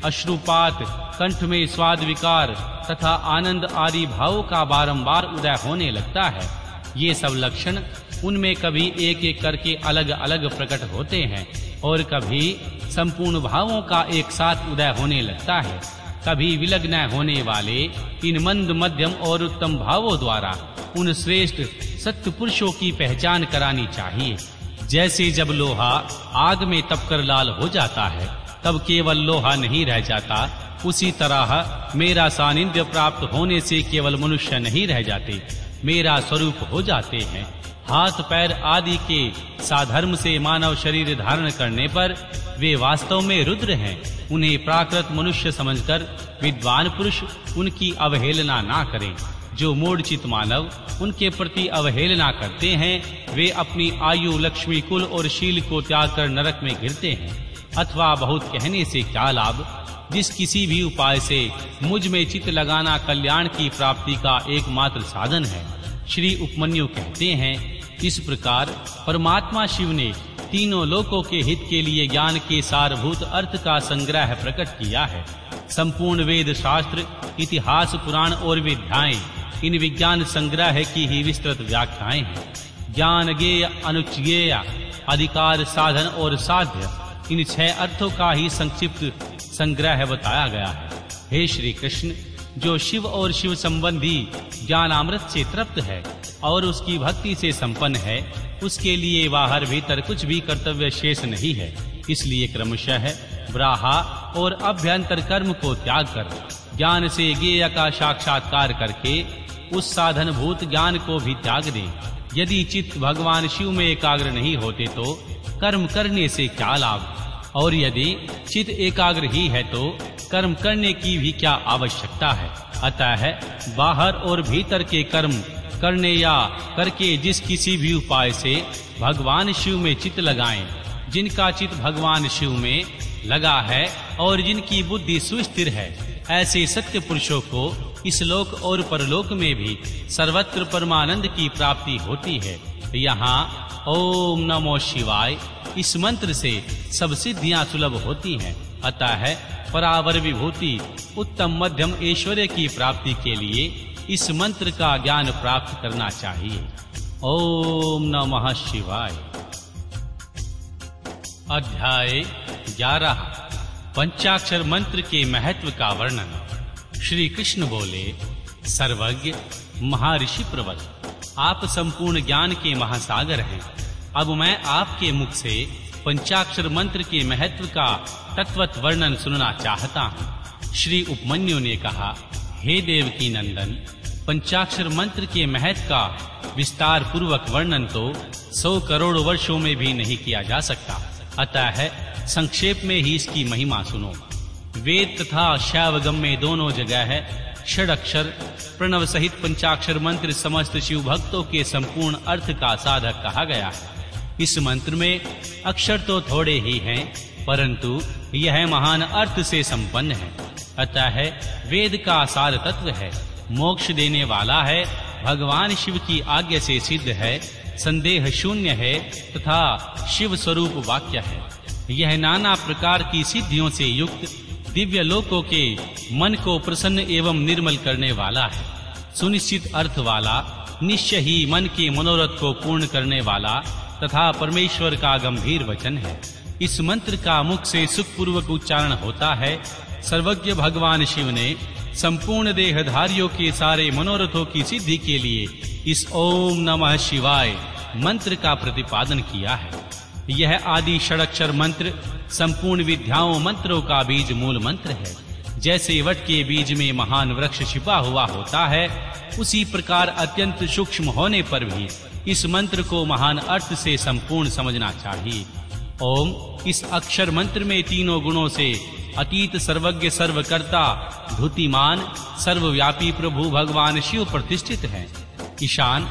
अश्रुपात, कंठ में स्वाद विकार तथा आनंद आदि भावों का बारंबार उदय होने लगता है। ये सब लक्षण उनमें कभी एक एक करके अलग अलग प्रकट होते हैं और कभी संपूर्ण भावों का एक साथ उदय होने लगता है। कभी विलग्न होने वाले इन मंद, मध्यम और उत्तम भावों द्वारा उन श्रेष्ठ सत्य पुरुषों की पहचान करानी चाहिए। जैसे जब लोहा आग में तपकर लाल हो जाता है तब केवल लोहा नहीं रह जाता, उसी तरह मेरा सानिध्य प्राप्त होने से केवल मनुष्य नहीं रह जाते, मेरा स्वरूप हो जाते हैं। हाथ पैर आदि के साधर्म से मानव शरीर धारण करने पर वे वास्तव में रुद्र हैं। उन्हें प्राकृत मनुष्य समझकर विद्वान पुरुष उनकी अवहेलना ना करें। जो मूढ़चित मानव उनके प्रति अवहेलना करते हैं वे अपनी आयु, लक्ष्मी, कुल और शील को त्याग कर नरक में गिरते हैं। अथवा बहुत कहने से क्या लाभ, जिस किसी भी उपाय से मुझ में चित्त लगाना कल्याण की प्राप्ति का एकमात्र साधन है। श्री उपमन्यु कहते हैं, इस प्रकार परमात्मा शिव ने तीनों लोकों के हित के लिए ज्ञान के सारभूत अर्थ का संग्रह प्रकट किया है। संपूर्ण वेद शास्त्र, इतिहास, पुराण और विद्याएं इन विज्ञान संग्रह की ही विस्तृत व्याख्याएं हैं। ज्ञान, ज्ञेय, अनुज्ञेय, अधिकार, साधन और साध्य, इन 6 अर्थों का ही संक्षिप्त संग्रह बताया गया है। हे श्री कृष्ण, जो शिव और शिव संबंधी ज्ञानामृत से तृप्त है और उसकी भक्ति से संपन्न है, उसके लिए बाहर भीतर कुछ भी कर्तव्य शेष नहीं है। इसलिए क्रमशः ब्राहा और अभ्यंतर कर्म को त्याग कर ज्ञान से ज्ञेय का साक्षात्कार करके उस साधन भूत ज्ञान को भी त्याग दे। यदि चित्त भगवान शिव में एकाग्र नहीं होते तो कर्म करने से क्या लाभ, और यदि चित्त एकाग्र ही है तो कर्म करने की भी क्या आवश्यकता है। अतः बाहर और भीतर के कर्म करने या करके जिस किसी भी उपाय से भगवान शिव में चित्त लगाएं, जिनका चित्त भगवान शिव में लगा है और जिनकी बुद्धि सुस्थिर है, ऐसे सत्य पुरुषों को इस लोक और परलोक में भी सर्वत्र परमानंद की प्राप्ति होती है। यहाँ ओम नमो शिवाय इस मंत्र से सब सिद्धियां सुलभ होती हैं। अतः परावर विभूति, उत्तम मध्यम ऐश्वर्य की प्राप्ति के लिए इस मंत्र का ज्ञान प्राप्त करना चाहिए। ओम नमः शिवाय। अध्याय 11 पंचाक्षर मंत्र के महत्व का वर्णन। श्री कृष्ण बोले, सर्वज्ञ महर्षि प्रवर, आप संपूर्ण ज्ञान के महासागर हैं। अब मैं आपके मुख से पंचाक्षर मंत्र के महत्व का तत्वत वर्णन सुनना चाहता हूँ। श्री उपमन्यु ने कहा, हे देवकी नंदन, पंचाक्षर मंत्र के महत्व का विस्तार पूर्वक वर्णन तो 100 करोड़ वर्षों में भी नहीं किया जा सकता। अतः संक्षेप में ही इसकी महिमा सुनो। वेद तथा शैवगम में दोनों जगह है षडक्षर प्रणव सहित पंचाक्षर मंत्र समस्त शिव भक्तों के संपूर्ण अर्थ का साधक कहा गया है। इस मंत्र में अक्षर तो थोड़े ही हैं, परंतु यह महान अर्थ से संपन्न है। अतः वेद का सार तत्व है, मोक्ष देने वाला है, भगवान शिव की आज्ञा से सिद्ध है, संदेह शून्य है तथा शिव स्वरूप वाक्य है। यह नाना प्रकार की सिद्धियों से युक्त दिव्य लोकों के मन को प्रसन्न एवं निर्मल करने वाला है। सुनिश्चित अर्थ वाला, निश्चय ही मन के मनोरथ को पूर्ण करने वाला तथा परमेश्वर का गंभीर वचन है। इस मंत्र का मुख से सुखपूर्वक उच्चारण होता है। सर्वज्ञ भगवान शिव ने संपूर्ण देहधारियों के सारे मनोरथों की सिद्धि के लिए इस ओम नमः शिवाय मंत्र का प्रतिपादन किया है। यह आदि षडक्षर मंत्र संपूर्ण विद्याओं मंत्रों का बीज मूल मंत्र है। जैसे वट के बीज में महान वृक्ष छिपा हुआ होता है, उसी प्रकार अत्यंत सूक्ष्म होने पर भी इस मंत्र को महान अर्थ से संपूर्ण समझना चाहिए। ओम इस अक्षर मंत्र में तीनों गुणों से अतीत, सर्वज्ञ, सर्वकर्ता, धुतिमान, सर्वव्यापी प्रभु भगवान शिव प्रतिष्ठित हैं। ईशान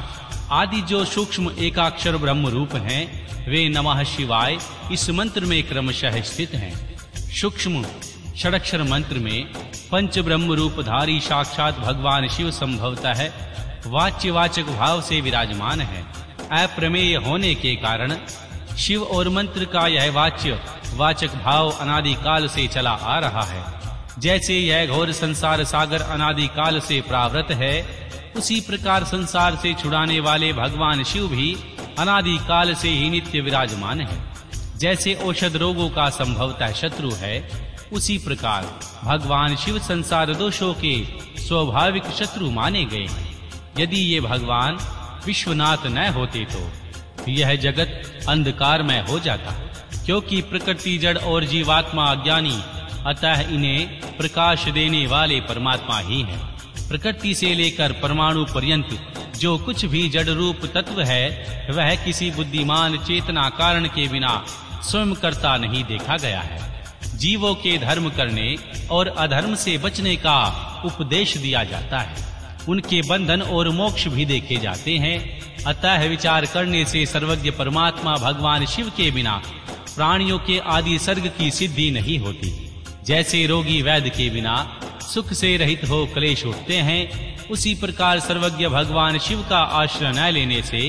आदि जो सूक्ष्म एकाक्षर ब्रह्म रूप हैं, वे नमः शिवाय इस मंत्र में क्रमशः स्थित हैं। सूक्ष्म षडक्षर मंत्र में पंच ब्रह्म रूपधारी साक्षात भगवान शिव संभवतः वाच्यवाचक भाव से विराजमान है। अप्रमेय होने के कारण शिव और मंत्र का यह वाच्य वाचक भाव अनादि काल से चला आ रहा है। जैसे यह घोर संसार सागर अनादि काल से प्रावृत है, उसी प्रकार संसार से छुड़ाने वाले भगवान शिव भी अनादि काल से ही नित्य विराजमान है। जैसे औषध रोगों का संभवतः शत्रु है, उसी प्रकार भगवान शिव संसार दोषों के स्वाभाविक शत्रु माने गए हैं। यदि ये भगवान विश्वनाथ न होते तो यह जगत अंधकारमय हो जाता, क्योंकि प्रकृति जड़ और जीवात्मा अज्ञानी, अतः इन्हें प्रकाश देने वाले परमात्मा ही हैं। प्रकृति से लेकर परमाणु पर्यंत जो कुछ भी जड़ रूप तत्व है, वह किसी बुद्धिमान चेतना कारण के बिना स्वयं करता नहीं देखा गया है। जीवों के धर्म करने और अधर्म से बचने का उपदेश दिया जाता है, उनके बंधन और मोक्ष भी देखे जाते हैं। अतः विचार करने से सर्वज्ञ परमात्मा भगवान शिव के बिना प्राणियों के आदि सर्ग की सिद्धि नहीं होती। जैसे रोगी वैद्य के बिना सुख से रहित हो क्लेश उठते हैं, उसी प्रकार सर्वज्ञ भगवान शिव का आश्रय न लेने से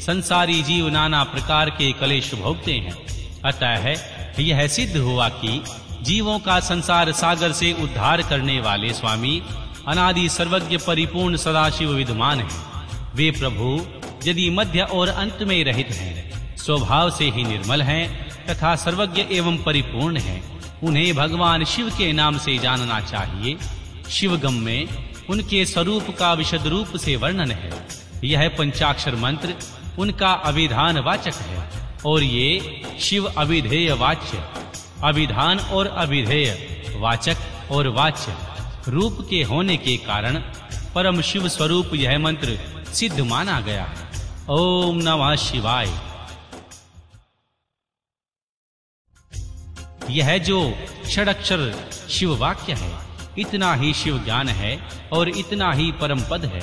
संसारी जीव नाना प्रकार के क्लेश भोगते हैं। अतः यह सिद्ध हुआ कि जीवों का संसार सागर से उद्धार करने वाले स्वामी अनादि सर्वज्ञ परिपूर्ण सदाशिव विद्यमान हैं। वे प्रभु यदि मध्य और अंत में रहित हैं, स्वभाव से ही निर्मल हैं तथा सर्वज्ञ एवं परिपूर्ण हैं, उन्हें भगवान शिव के नाम से जानना चाहिए। शिवगम में उनके स्वरूप का विशद रूप से वर्णन है। यह पंचाक्षर मंत्र उनका अभिधान वाचक है और ये शिव अभिधेय वाच्य, अभिधान और अभिधेय, वाचक और वाच्य रूप के होने के कारण परम शिव स्वरूप यह मंत्र सिद्ध माना गया है। ओम नमः शिवाय। यह जो षडक्षर शिव वाक्य है, इतना ही शिव ज्ञान है और इतना ही परम पद है।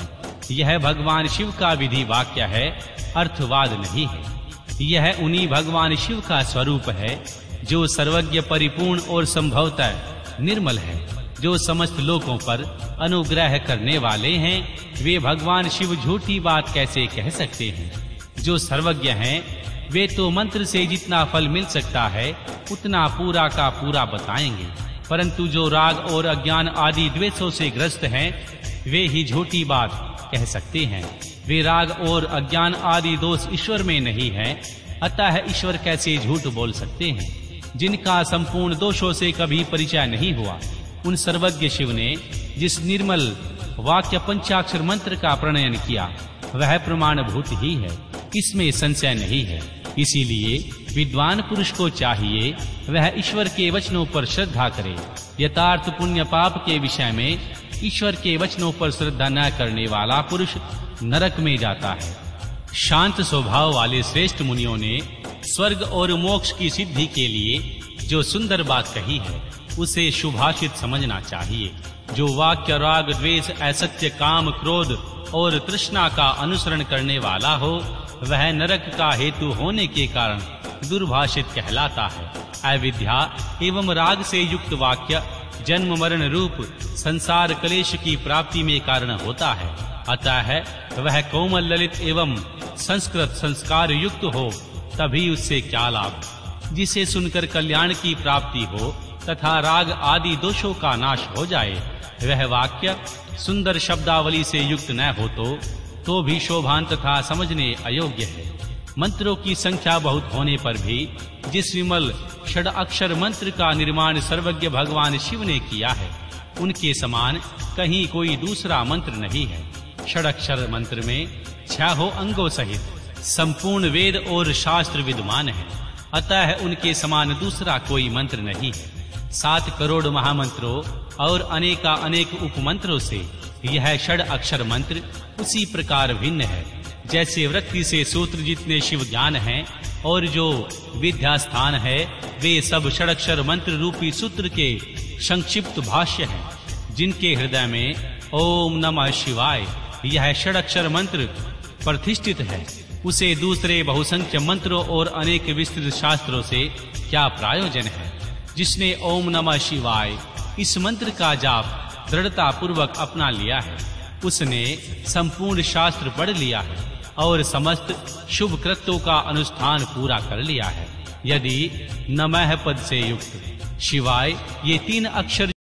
यह भगवान शिव का विधि वाक्य है, अर्थवाद नहीं है। यह उन्हीं भगवान शिव का स्वरूप है जो सर्वज्ञ परिपूर्ण और संभवतः निर्मल है, जो समस्त लोगों पर अनुग्रह करने वाले हैं। वे भगवान शिव झूठी बात कैसे कह सकते हैं? जो सर्वज्ञ हैं, वे तो मंत्र से जितना फल मिल सकता है उतना पूरा का पूरा बताएंगे, परंतु जो राग और अज्ञान आदि द्वेषों से ग्रस्त हैं, वे ही झूठी बात कह सकते हैं। वे राग और अज्ञान आदि दोष ईश्वर में नहीं है, अतः ईश्वर कैसे झूठ बोल सकते हैं? जिनका संपूर्ण दोषों से कभी परिचय नहीं हुआ, उन सर्वज्ञ शिव ने जिस निर्मल वाक्य पंचाक्षर मंत्र का प्रणयन किया, वह प्रमाणभूत ही है, इसमें संशय नहीं है। इसीलिए विद्वान पुरुष को चाहिए वह ईश्वर के वचनों पर श्रद्धा करे। यथार्थ पुण्य पाप के विषय में ईश्वर के वचनों पर श्रद्धा न करने वाला पुरुष नरक में जाता है। शांत स्वभाव वाले श्रेष्ठ मुनियों ने स्वर्ग और मोक्ष की सिद्धि के लिए जो सुंदर बात कही है, उसे शुभाषित समझना चाहिए। जो वाक्य राग द्वेष असत्य काम क्रोध और तृष्णा का अनुसरण करने वाला हो, वह नरक का हेतु होने के कारण दुर्भाषित कहलाता है। अविद्या एवं राग से युक्त वाक्य जन्म मरण रूप संसार क्लेश की प्राप्ति में कारण होता है। अतः वह कोमल ललित एवं संस्कृत संस्कार युक्त हो, तभी उससे क्या लाभ? जिसे सुनकर कल्याण की प्राप्ति हो तथा राग आदि दोषों का नाश हो जाए, वह वाक्य सुंदर शब्दावली से युक्त न हो तो भी शोभान तथा समझने अयोग्य है। मंत्रों की संख्या बहुत होने पर भी जिस विमल षड अक्षर मंत्र का निर्माण सर्वज्ञ भगवान शिव ने किया है, उनके समान कहीं कोई दूसरा मंत्र नहीं है। षडक्षर मंत्र में 6 अंगों सहित संपूर्ण वेद और शास्त्र विद्यमान है, अतः उनके समान दूसरा कोई मंत्र नहीं है। 7 करोड़ महामंत्रों और अनेका अनेक उपमंत्रों से यह षड अक्षर मंत्र उसी प्रकार भिन्न है, जैसे वृत्ति से सूत्र जितने शिव ज्ञान हैं और जो विद्या स्थान है, वे सब षडक्षर मंत्र रूपी सूत्र के संक्षिप्त भाष्य हैं, जिनके हृदय में ओम नमः शिवाय यह षडक्षर मंत्र प्रतिष्ठित है। उसे दूसरे बहुसंख्य मंत्रों और अनेक विस्तृत शास्त्रों से क्या प्रयोजन है? जिसने ओम नमः शिवाय इस मंत्र का जाप दृढ़ता पूर्वक अपना लिया है, उसने संपूर्ण शास्त्र पढ़ लिया है और समस्त शुभ कृत्यों का अनुष्ठान पूरा कर लिया है। यदि नमः पद से युक्त शिवाय ये 3 अक्षर